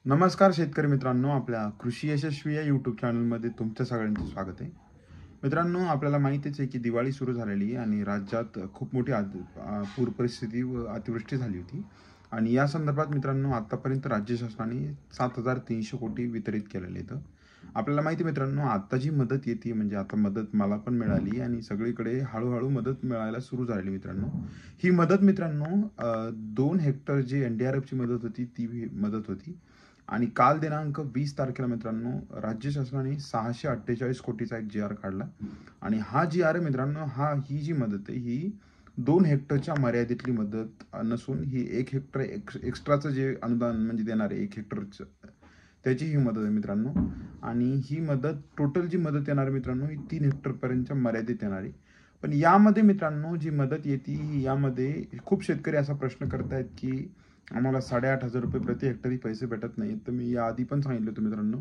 नमस्कार शेतकरी मित्रांनो, आपल्या कृषी यशस्वी या यूट्यूब चॅनलमध्ये तुमच्या सगळ्यांचं स्वागत आहे. मित्रांनो, आपल्याला माहितीच आहे की दिवाळी सुरू झालेली आहे आणि राज्यात खूप मोठी पूर परिस्थिती व अतिवृष्टी झाली होती. आणि या संदर्भात मित्रांनो, आतापर्यंत राज्य शासनाने 7,300 कोटी वितरित केलेले आहेत. आपल्याला माहिती मित्रांनो, आता जी मदत येते म्हणजे आता मदत मला पण मिळाली आणि सगळीकडे हळूहळू मदत मिळायला सुरू झाली मित्रांनो. ही मदत मित्रांनो 2 हेक्टर जी एनडीआरएफची मदत होती ती मदत होती. आणि काल दिनांक 20 तारखेला मित्रांनो राज्य शासनाने 648 कोटीचा एक जी आर काढला. आणि हा जी आर मित्रांनो ही जी मदत आहे ही 2 हेक्टरच्या मर्यादेतली मदत नसून ही 1 हेक्टर एक्स्ट्राचं जे अनुदान म्हणजे देणार आहे 1 हेक्टरचं त्याची ही मदत आहे मित्रांनो. आणि ही मदत टोटल जी मदत येणार मित्रांनो ही 3 हेक्टरपर्यंतच्या मर्यादेत येणार आहे. पण यामध्ये मित्रांनो जी मदत येते यामध्ये खूप शेतकरी असा प्रश्न करतायत की आम्हाला 8,500 रुपये प्रति हेक्टरी पैसे भेटत नाही. तर मी याआधी पण सांगितलं होतं मित्रांनो,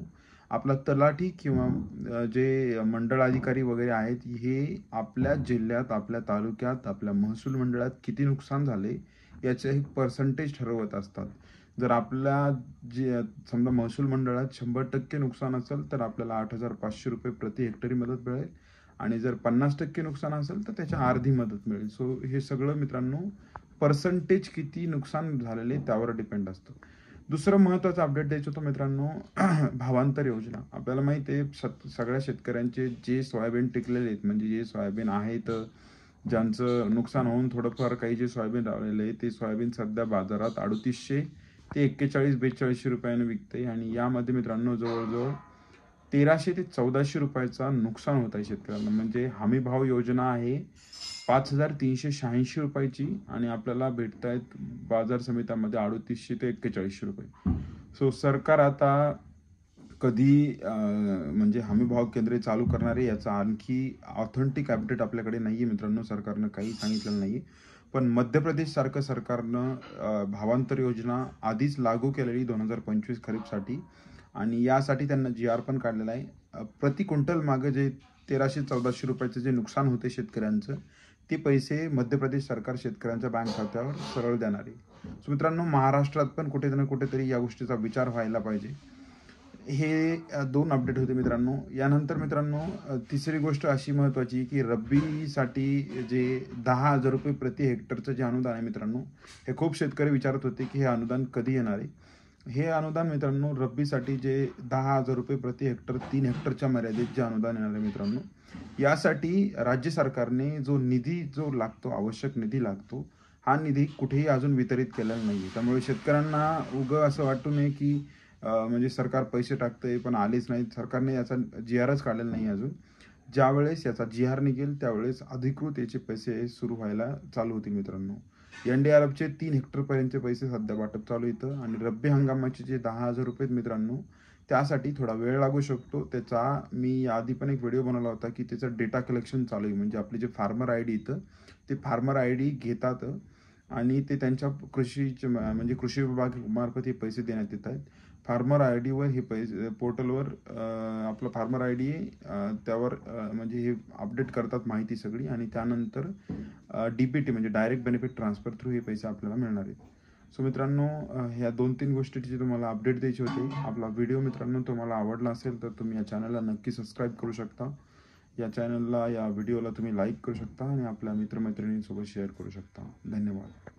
आपला तलाठी किंवा जे मंडळ अधिकारी वगैरे आहेत, हे आपल्या जिल्ह्यात, आपल्या तालुक्यात, आपल्या महसूल मंडळात किती नुकसान झाले, याचे एक पर्सेंटेज ठरवत असतात. जर आपल्या जे समजा महसूल मंडळात 100% नुकसान असेल, तर आपल्याला 8,500 रुपये प्रति हेक्टरी मदत मिळेल. आणि जर 50% नुकसान असेल, तर त्याच्या अर्धी मदत मिळेल. सो हे सगळं मित्रांनो पर्सेंटेज किती नुकसान झालेले त्यावर डिपेंड असतं. दुसरं महत्त्वाचं अपडेट द्यायचं होतं मित्रांनो भावांतर योजना. आपल्याला माहिती आहे सगळ्या शेतकऱ्यांचे जे सोयाबीन टिकलेले आहेत म्हणजे जे सोयाबीन आहेत ज्यांचं नुकसान होऊन थोडंफार काही जे सोयाबीन लावलेलं आहे ते सोयाबीन सध्या बाजारात 3800 ते 41-4200 रुपयाने विकते. आणि यामध्ये मित्रांनो जवळजवळ 1300 ते 1400 रुपयाचा नुकसान होत आहे शेतकऱ्यांना. म्हणजे हमी भाव योजना आहे 5,386 रुपयाची आणि आपल्याला भेटत आहेत बाजार समित्यामध्ये 3800 ते 4100 रुपये. सो सरकार आता कधी म्हणजे हमी भाव केंद्रे चालू करणार आहे याचा आणखी ऑथेंटिक अपडेट आपल्याकडे नाही आहे मित्रांनो. सरकारनं काही सांगितलेलं नाही आहे. पण मध्य प्रदेशसारखं सरकारनं भावांतर योजना आधीच लागू केलेली 2025 खरीपसाठी. आणि यासाठी त्यांना जी आर पण काढलेला आहे. प्रति क्विंटल मागं जे 1300-1400 रुपयाचं जे नुकसान होते शेतकऱ्यांचं ते पैसे मध्य प्रदेश सरकार शेतकऱ्यांच्या बँक खात्यावर सरळ देणार आहे. सो मित्रांनो महाराष्ट्रात पण कुठे ना कुठेतरी या गोष्टीचा विचार व्हायला पाहिजे. हे 2 अपडेट होते मित्रांनो. यानंतर मित्रांनो तिसरी गोष्ट अशी महत्त्वाची की रब्बीसाठी जे 10,000 रुपये प्रति हेक्टरचं जे अनुदान आहे मित्रांनो, हे खूप शेतकरी विचारत होते की हे अनुदान कधी येणार आहे. हे अनुदान मित्रांनो रब्बीसाठी जे 10,000 रुपये प्रति हेक्टर 3 हेक्टरच्या मर्यादेत जे अनुदान येणार आहे मित्रांनो, यासाठी राज्य सरकारने जो लागतो आवश्यक निधी लागतो हा निधी कुठेही अजून वितरित केलेला नाही आहे. त्यामुळे शेतकऱ्यांना असं वाटू नये की म्हणजे सरकार पैसे टाकतंय पण आलेच नाहीत. सरकारने याचा जी आरच काढलेला नाही अजून. ज्यावेळेस याचा जी आर निघेल त्यावेळेस अधिकृत याचे पैसे सुरू व्हायला चालू होतील मित्रांनो. एनडीआरएफचे 3 हेक्टरपर्यंतचे पैसे सध्या वाटप चालू येतं आणि रब्बी हंगामाचे जे 10,000 रुपये मित्रांनो त्यासाठी थोडा वेळ लागू शकतो. त्याचा मी आधी पण एक व्हिडिओ बनवला होता की त्याचं डेटा कलेक्शन चालू आहे. म्हणजे आपले जे फार्मर आय डी येतं ते फार्मर आय डी घेतात आणि ते त्यांच्या म्हणजे कृषी विभागामार्फत हे पैसे देण्यात येत आहेत. फार्मर आय डीवर हे पैसे पोर्टलवर आपलं फार्मर आय डी त्यावर म्हणजे हे अपडेट करतात माहिती सगळी. आणि त्यानंतर DBT म्हणजे डायरेक्ट बेनिफिट ट्रान्सफर थ्रू हे पैसे आपल्याला मिळणार आहेत. सो मित्रांनो ह्या 2-3 गोष्टीची तुम्हाला अपडेट द्यायची होती. आपला व्हिडिओ मित्रांनो तुम्हाला आवडला असेल तर तुम्ही या चॅनलला नक्की सबस्क्राईब करू शकता. या व्हिडिओला तुम्ही लाईक करू शकता आणि आपल्या मित्रमैत्रिणींसोबत शेअर करू शकता. धन्यवाद.